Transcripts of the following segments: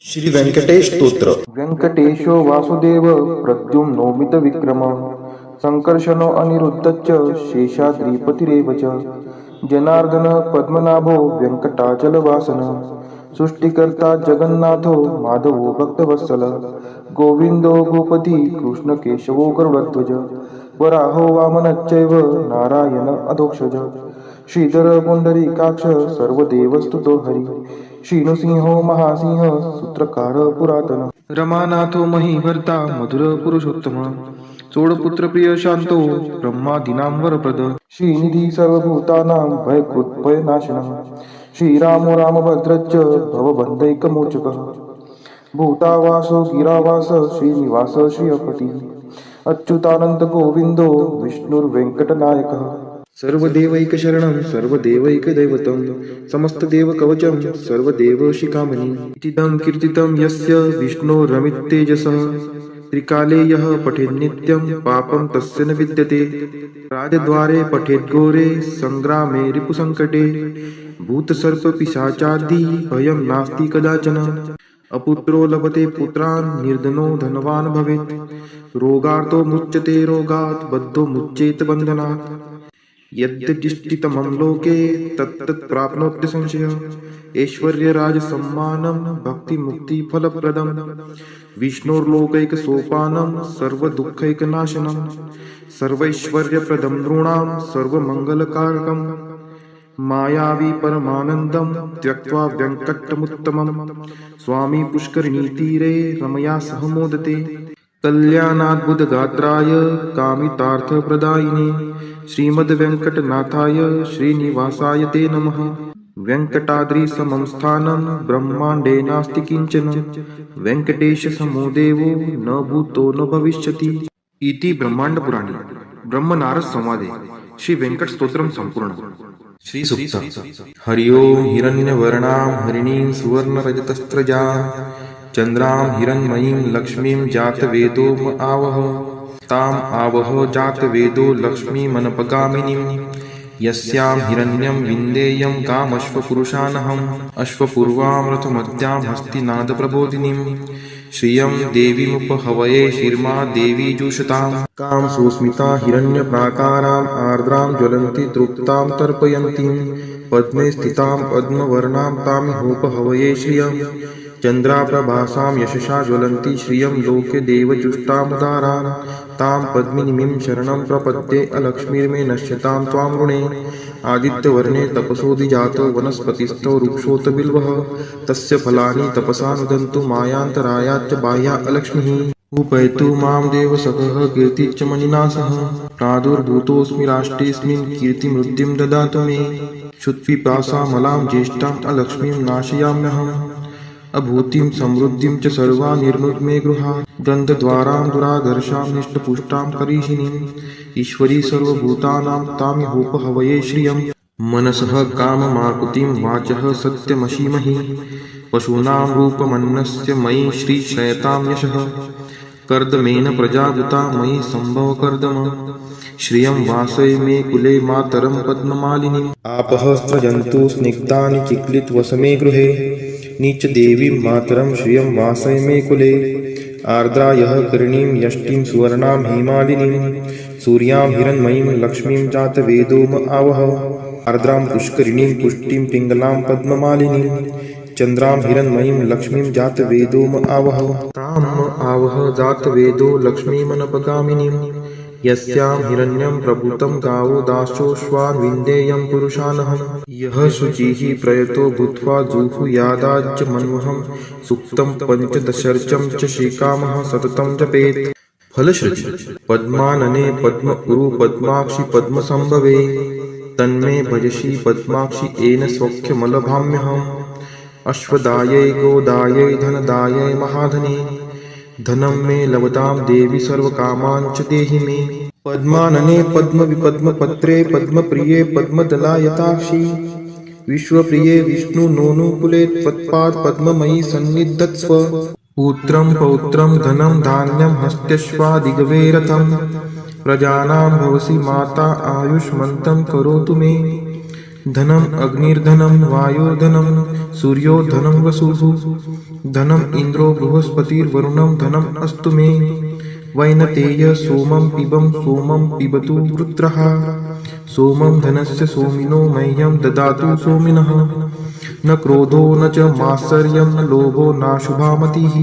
श्री व्यंकटेश स्तोत्र. व्यंकटेशो वासुदेव प्रद्युम्नोमित विक्रम संकर्षणो अनिरुद्धश्च शेषाद्रिपतिरेव च जनार्दन पद्मनाभो व्यंकटाचलवासन सृष्टिकर्ता जगन्नाथो माधवो भक्तवत्सल गोविंदो गोपति कृष्णकेशवो गरुडध्वज वराहो वामनश्चैव नारायण अधोक्षज श्रीधर पुंडरीकाक्ष सर्वदेवस्तुतो हरि श्रीनृसिंहो महासिंह सूत्रकार पुरातन रमानाथो महीभर्ता मधुर पुरुषोत्तम चोडपुत्र प्रिय शांतो ब्रह्मादीनां वरप्रद श्रीनिधी सर्वभूतानां भयकृत् भयनाशनः श्रीरामो रामभद्रश्च भवबन्धैकमोचकः भूतावासो गिरावास श्रीनिवास श्रियपति अच्युतानंद गोविंदो विष्णुर्वेंकटनायकः सर्वदेवैकशरणं सर्वदेवैकदैवतं समस्तदेवकवचं सर्वदेवशिखामणि इतीदं कीर्तितं यस्य विष्णोरमिततेजसः त्रिकाले यः पठेन्नित्यं पापं तस्य न विद्यते राजद्वारे पठेद्घोरे संग्रामे रिपुसङ्कटे भूतसर्पपिशाचादि भयं नास्ति कदाचन अपुत्रो लभते पुत्रान् निर्धनो धनवान् भवेत् रोगार्तो मुच्यते रोगात् बद्धो मुच्येत बन्धनात् यद्यदिष्टितमं लोके तत्तत् प्राप्नोत्य संशयः ऐश्वर्यराजसम्मानं भक्तिमुक्तिफलप्रदं विष्णोर्लोकैकसोपानं सर्वदुःखैकनाशनं सर्वैश्वर्यप्रदं नृणां सर्वमङ्गलकारकं मायावी परमानन्दं त्यक्त्वा व्यङ्कटमुत्तमं स्वामी पुष्करिणीतीरे रमया सह मोदते कल्याणाद्भुतगात्राय कामितार्थप्रदायिने श्रीमद्वेङ्कटनाथाय श्रीनिवासाय ते नमः वेङ्कटाद्रिसमं स्थानं ब्रह्माण्डे नास्ति किञ्चन वेङ्कटेशसमो देवो न भूतो न भविष्यति इति ब्रह्माण्डपुराणे ब्रह्मनारद संवादे श्री वेंकट स्तोत्रम संपूर्ण. श्री सूक्त. हरि ओं हिरण्यवर्णां हरिणीं सुवर्णरजतस्त्रजां चन्द्रां हिरण्मयीं लक्ष्मीं जातवेदो आवह ताम् आवह जातवेदो लक्ष्मीमनपगामिनीं यस्यां हिरण्यं विन्देयं कामश्वपुरुषानहम् अश्वपूर्वां रथमद्यां हस्तिनादप्रबोधिनीं श्रियं देवीमुपहवये शिर्मा देवी जुषतां कां सुस्मिता हिरण्यप्राकाराम् आर्द्रां ज्वलन्ति तृप्तां तर्पयन्तीं पद्मे स्थितां पद्मवर्णां तामिहोपहवये श्रियं चन्द्राप्रभासां यशसा ज्वलन्ति श्रियं लोके देवजुष्टामुदारान् तां पद्मिनीं शरणं प्रपद्ये अलक्ष्मीर्मे नश्यतां त्वां ऋणे आदित्यवर्णे तपसोऽधिजातो वनस्पतिस्थो वृक्षोत बिल्वः तस्य फलानि तपसा नुदन्तु मायान्तरायाच्च बाह्या अलक्ष्मीः उपैतु मां देवसखः कीर्तिश्च मणिना सह प्रादुर्भूतोऽस्मि राष्ट्रेऽस्मिन् कीर्तिमृद्धिं ददातु मे क्षुत्पिपासामलां ज्येष्ठाम् अलक्ष्मीं नाशयाम्यहम् अभूतिं समृद्धिं च सर्वा निर्नुद्मे गृहात् गन्धद्वारां दुरादर्शां निष्टपुष्टां करीषिणीम् ईश्वरी सर्वभूतानां तामिहोपहवये श्रियं मनसः काममाकुतिं वाचः सत्यमशीमहि पशूनां रूपमन्नस्य मयि श्रीशयतां यशः कर्दमेन प्रजावृता मयि सम्भवकर्दम श्रियं वासय मे कुले मातरं पद्ममालिनीम् आपः स्रजन्तु स्निग्धानि चिक्लितवसमे गृहे नीच देवीं मातरं श्रियं वासय मे कुले आर्द्रा यः करणीं यष्टिं सुवर्णां हेमालिनीं सूर्यां हिरण्मयीं लक्ष्मीं जातवेदोम आवह आर्द्रां पुष्करिणीं पुष्टिं पिङ्गलां पद्ममालिनीं चन्द्रां हिरण्मयीं लक्ष्मीं जातवेदोम आवह ताम् आवह जातवेदो लक्ष्मीमनपगामिनीं यस्यां हिरण्यं प्रभूतं गावो दाशोऽश्वान् विन्देयं पुरुषानहम् यः शुचिः प्रयतो भूत्वा जुहुयादाज्ज मन्वहं सुक्तं पञ्चदशर्चं च श्रीकामः सततं जपेत् फलश्रुति पद्मानने पद्म उरु पद्माक्षि पद्मसंभवे तन्मे भजसि पद्माक्षि येन सौख्यमलभाम्यहम् अश्वदायै गोदायै धनदायै महाधने धनं मे लभतां देवी सर्वकामान् च देहि मे पद्मानने पद्मविपद्मपत्रे पद्मप्रिये पद्मदलायताक्षि विश्वप्रिये विष्णुनोनुकुले त्वत्पाद पद्ममयि सन्निधत्स्व पुत्रं पौत्रं धनं धान्यं हस्त्यश्वादिगवे रथं प्रजानां भवसि माता आयुष्मन्तं करोतु मे धनम अग्निर्धनम वायुर्धनम सूर्यो धनम वसुः धनम इंद्रो बृहस्पतिर्वरुणम धनम अस्तु मे वैनतेय सोमं पिबतु रुद्रः सोमं धनस्य सोमिनो मह्यं ददातु सोमिनः न क्रोधो न च मात्सर्यं न लोभो नाशुभा मतिः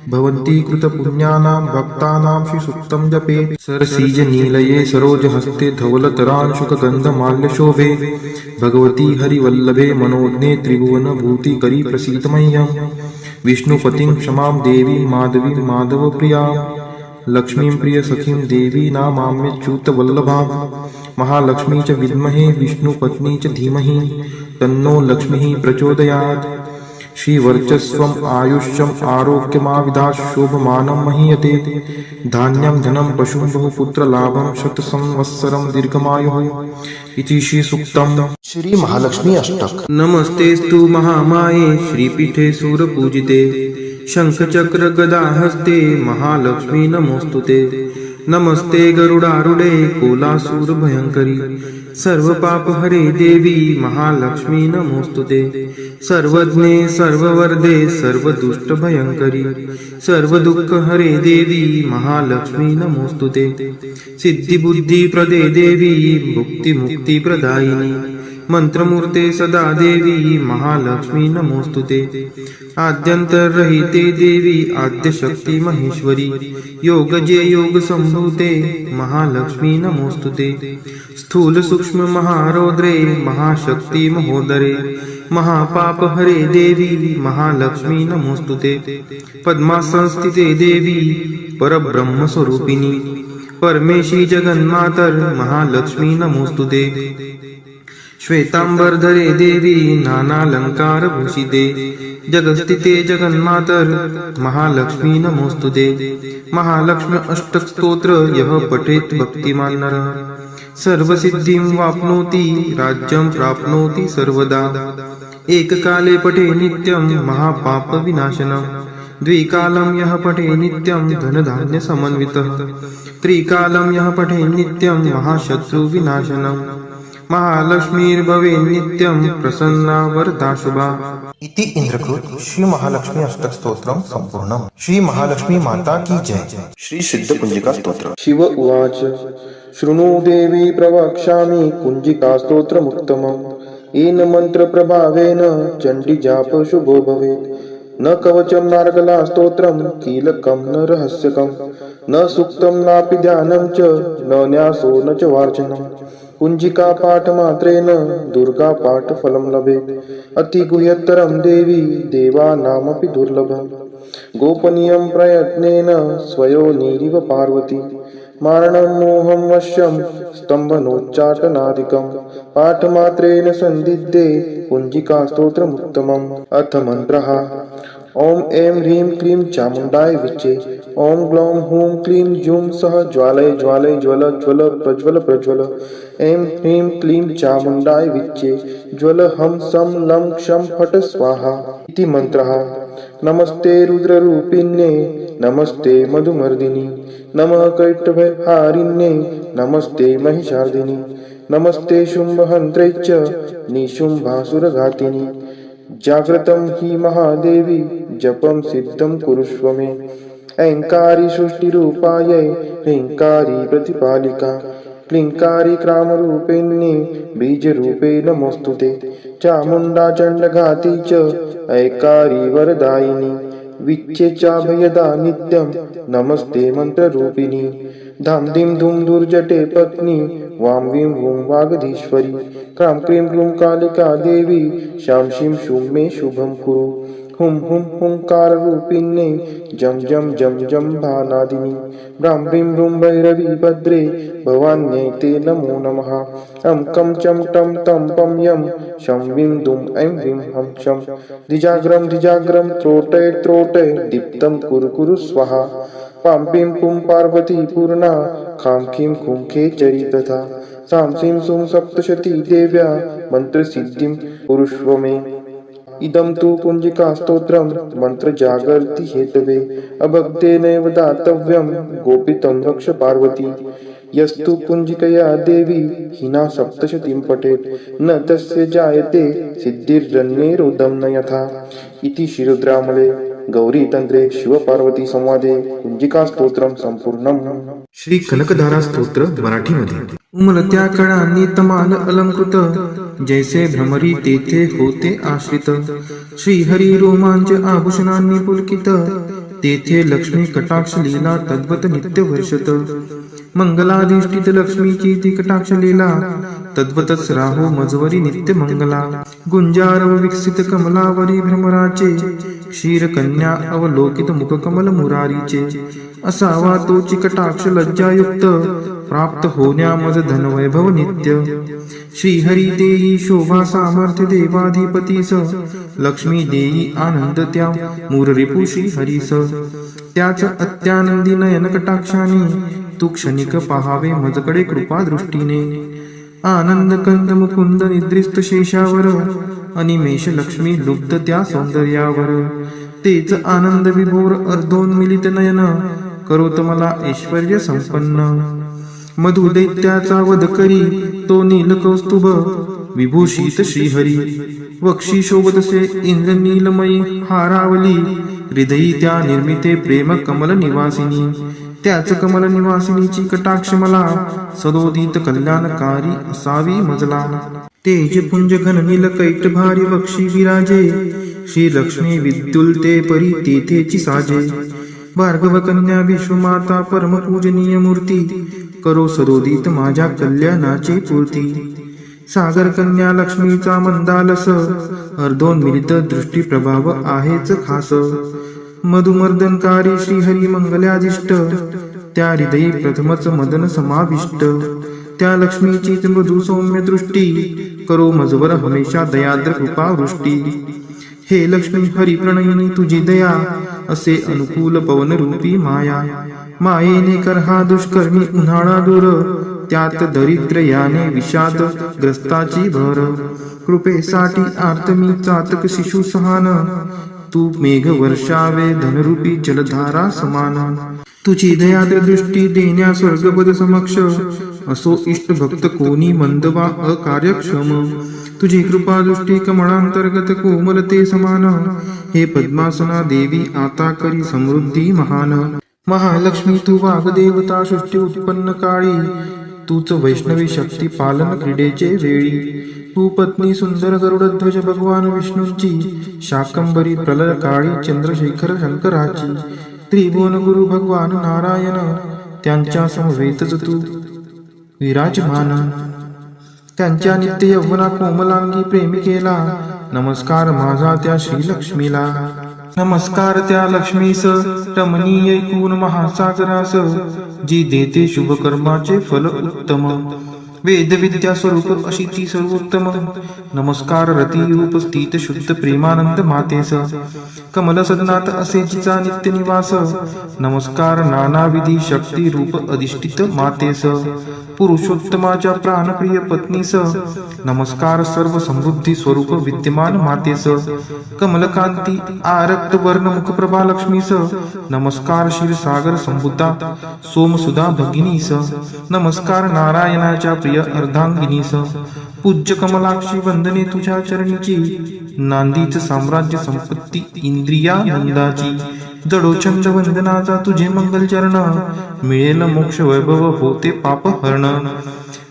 भवन्ति कृतपुण्यानां भक्तानां श्रीसूक्तं जपेत् सरसीजनीलये सरोजहस्ते धवलतरांशुकगन्धमाल्यशोभे भगवती हरिवल्लभे मनोज्ञे त्रिभुवनभूतिकरी प्रसीद मह्यं विष्णुपतिं क्षमां देवीं माधवीं माधवप्रियां लक्ष्मीं प्रियसखीं देवी नामाम्यच्युतवल्लभां महालक्ष्मी च विद्महे विष्णुपत्नी च धीमहि तन्नो लक्ष्मीः प्रचोदयात् श्रीवर्चस्वम् आयुष्यम् आरोग्यमाविदात् शोभमानं महीयते धान्यं धनं पशुं बहुपुत्रलाभं शतसंवत्सरं दीर्घमायुः इति श्रीसूक्तम्। श्री महालक्ष्मी अष्टक। नमस्तेस्तु महामाये श्रीपीठे सूरपूजिते शंखचक्र गदाहस्ते महालक्ष्मी नमोस्तुते नमस्ते गरुडारूढे कोलासूर भयंकरी सर्वपापहरे देवी महालक्ष्मी नमोस्तुते सर्वज्ञे सर्ववरदे सर्वदुष्टभयंकरी सर्वदुःखहरे देवी महालक्ष्मी नमोस्तुते सिद्धिबुद्धिप्रदे देवी भुक्तिमुक्तिप्रदायिनी मंत्रमूर्ते सदा देवी महालक्ष्मी नमोस्तुते आद्यंतरहिते देवी आद्यशक्ति महेश्वरी योगजे योग संभूते महालक्ष्मी नमोस्तुते स्थूल सूक्ष्म महारौद्रे महाशक्ति महोदरे महापाप हरे देवी महालक्ष्मी नमोस्तुते पद्मासनस्थिते देवी परब्रह्म स्वरूपिणी परमेशी जगन्मातर महालक्ष्मी नमोस्तुते श्वेतांबरधरे देवी नानालंकार भूषिते जगस्थिते जगन्मातर महालक्ष्मी नमोस्तुते महालक्ष्मी अष्टक स्तोत्र यः पठेत् भक्तिमान् नरः सर्वसिद्धिं वाप्नोति राज्यं प्राप्नोति सर्वदा एककाले पठे नित्यं महापाप विनाशनम् द्विकालं यः पठे नित्यं धनधान्य समन्वितः त्रिकालं यः पठे नित्यं महाशत्रु विनाशनम् महालक्ष्मीर्भवे नित्यं प्रसन्ना वरदा शुभा। इति इंद्रकृत श्री महालक्ष्मी अष्टक स्तोत्रम संपूर्णम। श्री महालक्ष्मी माता की जय। श्री सिद्ध कुंजिका स्तोत्र। शिव उवाच शृणु देवी प्रवक्ष्यामि कुंजिका स्तोत्रमुत्तमम् येन मन्त्रप्रभावेन चण्डीजाप शुभो भवेत् न कवचं नार्गला स्तोत्रं कीलकं न रहस्यकं न सूक्तं नापि ध्यानं च न न्यासो न च वार्चनम् कुंजिका पाठ मात्रेन दुर्गा पाठ फलं लभेत् अति गुह्यतरं देवी देवानामपि दुर्लभम् गोपनीयं प्रयत्नेन स्वयोनिरिव पार्वती मारणं मोहं वश्यं स्तम्भनोच्चाटनादिकं पाठमात्रेण संदिग्धे कुंजिका स्तोत्रमुत्तमम्। अथ मन्त्रः ओम ऐं ह्रीं क्लीं चामुण्डाय विच्चे ओम ग्लौं हूं क्लीं जूं सः ज्वालय ज्वालय ज्वल ज्वल प्रज्वल प्रज्वल ऐं ह्रीं क्लीं चामुण्डाय विच्चे ज्वल हं सं लं क्षं फट स्वाहा इति मन्त्रः। नमस्ते रुद्ररूपिण्ये नमस्ते मधुमर्दिनी नमः कैटभहारिण्ये नमस्ते महिषार्दिनी नमस्ते शुम्भहन्त्रे च निशुम्भासुरघातिनी जाग्रतं हि महादेवी जपं सिद्धं कुरुष्व मे ऐङ्कारी सृष्टिरूपायै ह्रीङ्कारी प्रतिपालिका क्लीङ्कारी क्रामरूपिण्ये बीजरूपे नमोऽस्तुते चामुण्डा चण्डघाती च ऐकारी वरदायिनी विच्चे चाभयदा नित्यं नमस्ते मन्त्ररूपिणी धाम धीं धूम धूर्जटे पत्नी वां वीं वूं वागधीश्वरी क्रां क्रीं क्रूं कालिका देवी शां शीं शूं मे शुभं कुरु हुं हुं हुंकाररूपिण्ये जं जं जं जं भानादिनी ब्रां ब्रीं ब्रूं भैरवी भद्रे भवान्यै ते नमो नमः अं कं चं टं तं पं यं शं वीं दुं ऐं ह्रीं हं शं धिजाग्रं धिजाग्रं त्रोटय त्रोटय दीप्तं कुरु कुरु स्वाहा पां पीं पुं पार्वती पूर्णा खां खीं खुं खेचरी तथा सां सीं सुं सप्तशती देव्या मन्त्रसिद्धिं कुरुष्व मे। इदं तु कुंजिका स्तोत्रं मन्त्रजागर्ति हेतवे अभक्तेनैव दातव्यं गोपितं रक्ष पार्वती यस्तु पुंजिकया देवी हिना सप्तशतीं पठेत् न तस्य जायते सिद्धिर्जन्मेरोदं न यथा इति श्रीरुद्रामले गौरीतंत्रे शिवपार्वती संवादे कुंजिका स्तोत्रम संपूर्णम. श्री कनकधारा स्तोत्र मराठीमध्ये. उमलत्या कळांनी तमाल अलंकृत, जैसे भ्रमरी तेथे होते आश्रित. श्रीहरी रोमांच आभूषणांनी पुलकित, तेथे लक्ष्मी कटाक्ष लीला तद्वत नित्य वर्षत. मंगलाधिष्ठित लक्ष्मीची ती कटाक्ष लीला, तद्वतच राहो मजवरी नित्य मंगला. गुंजारव विकसित कमलावरी भ्रमराचे, क्षीरकन्या अवलोकित मुख कमल मुरारीचे. असावा तोची कटाक्ष लज्जायुक्त, प्राप्त होण्या मज धनवैभव नित्य. श्रीहरी देई शोभा सामर्थ्य देवाधिपतीस, लक्ष्मी देई आनंद त्या मूररिपु श्रीहरीस. त्याच अत्यानंदी नयन कटाक्षाने, तू क्षणिक पहावे मजकडे कृपा दृष्टीने. आनंद कंद मुकुंद निद्रिस्त शेषावर, अनिमेष लक्ष्मी लुब्ध त्या सौंदर्यावर. तेच आनंद विभोर अर्धोन्मिलित नयन, करोत मला ऐश्वर्य संपन्न. मधु दैत्याचा वध करी तो नील कौस्तुभ, विभूषित श्रीहरी. वक्षी शोभतसे इंद्र नीलमयी हारावली, हृदयी त्या निर्मिते प्रेम कमल निवासिनी. त्याच कमल निवासिनीची कटाक्ष मला, सदोदित कल्याणकारी असावी मजला. तेज पुंज घन नील कैट भारी वक्षी विराजे, श्री लक्ष्मी विद्युलते परी तेथेची साजे. भार्गव कन्या विश्वमाता परम पूजनीय मूर्ती, करो सदोदित माझ्या कल्याणाची पूर्ती. सागर कन्या लक्ष्मीचा मंदालस, अर्धोन्मिलित दृष्टी प्रभाव आहेच खास. मधुमर्दनकारी श्रीहरी मंगल्यादिष्ट, त्या हृदयी प्रथमच मदन समाविष्ट. त्या लक्ष्मीचीच मृदू सौम्य दृष्टी, करो मजवर हमेशा दयाद्र कृपा वृष्टी. हे लक्ष्मी हरी प्रणयिनी तुझी दया, असे अनुकूल पवन रूपी माया. मायेने कर हा दुष्कर्मी उन्हाळा दूर, त्यात दरिद्र याने विषाद ग्रस्ताची भर. कृपेसाठी आर्त मी चातक शिशु सहान, तू मेघ वर्षावे धनरूपी जलधारा समान. तुझी दयाद्र दृष्टी देण्या स्वर्गपद समक्ष, असो इष्ट भक्त कोणी मंद वा अकार्यक्षम. तुझी कृपा दृष्टी कमळांतर्गत कोमलते समान, हे पद्मासना देवी आता करी समृद्धी महान. महालक्ष्मी तू वाग्देवता सृष्टी उत्पन्न काळी, तूच वैष्णवी शक्ती पालन क्रीडेचे वेळी. तू पत्नी सुंदर गरुडध्वज भगवान विष्णूंची, शाकंभरी प्रलय काळी चंद्रशेखर शंकराची. त्रिभुवन गुरु भगवान नारायण, त्यांच्या समवेतच तू विराजमान. त्यांच्या नित्य यौवना कोमलांगी प्रेमिकेला, नमस्कार माझा त्या श्रीलक्ष्मीला. नमस्कार त्या लक्ष्मीस रमणीय ऐकून महासागरास, जी देते शुभ कर्माचे फल उत्तम. वेद विद्या स्वरूप अशी ती सर्वोत्तम. नमस्कार रती रूप स्थित शुद्ध प्रेमानंद मातेस, कमल सदनात असे जिचा नित्य निवास. नमस्कार नानाविधी शक्ती रूप अधिष्ठित मातेस, पुरुषोत्तमाच्या प्राणप्रिय पत्नीस. नमस्कार सर्व समृद्धी स्वरूप विद्यमान मातेस, कमलकांती आरक्त वर्ण मुखप्रभा लक्ष्मीस. नमस्कार क्षीरसागर संभूता सोमसुधा भगिनीस. नमस्कार नारायणाच्या प्रिय अर्धांगिनीस. पूज्य कमलाक्षी वंदने तुझ्या चरणीची, नांदीच साम्राज्य संपत्ती इंद्रियानंदाची. जडोछंद वंदनाचा तुझे मंगल चरण, मिळेल मोक्ष वैभव होते पाप हरण.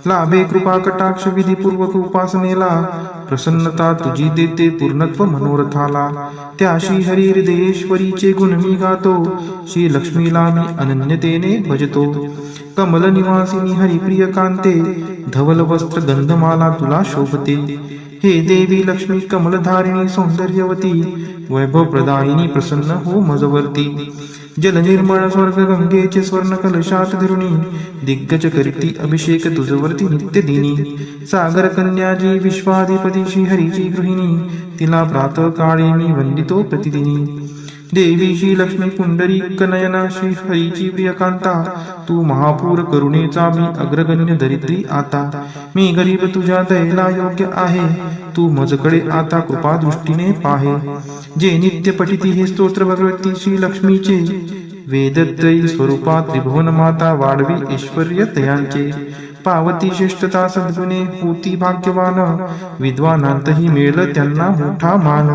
लाभे कृपा कटाक्ष विधीपूर्वक उपासनेला, प्रसन्नता तुझी देते पूर्णत्व मनोरथाला. त्या श्री हरी हृदयेश्वरीचे गुण मी गातो, श्री लक्ष्मीला मी अनन्यतेने भजतो. कमल निवासिनी हरिप्रिय कांते, धवल वस्त्र गंधमाला तुला शोभते. हे देवी लक्ष्मी कमलधारिणी सौंदर्यवती, वैभव प्रदायिनी प्रसन्न हो मजवर्ती. जल निर्मळ स्वर्ग गंगेचे स्वर्ण कलशात धरुणी, दिग्गज करीती अभिषेक तुझवरती नित्य दिनी. सागर कन्याजी विश्वाधिपती श्री हरीची गृहिणी, तिला प्रातः काळी मी वंदितो प्रतिदिनी. देवी श्री लक्ष्मी पुंडरी कनयना श्री हरीची प्रियकांता, तू महापूर करुणेचा मी अग्रगण्य दरिद्री आता. मी गरीब तुझ्या दयेला योग्य आहे, तू मजकडे आता कृपा दृष्टीने पाहे. जे नित्य पठिती हे स्तोत्र भगवती श्री लक्ष्मीचे, वेदत्रयी स्वरूपा त्रिभुवन माता वाढवी ऐश्वर्य तयांचे पावती श्रेष्ठता सद्गुणे होती भाग्यवान विद्वानांतही मिळलं त्यांना मोठा मान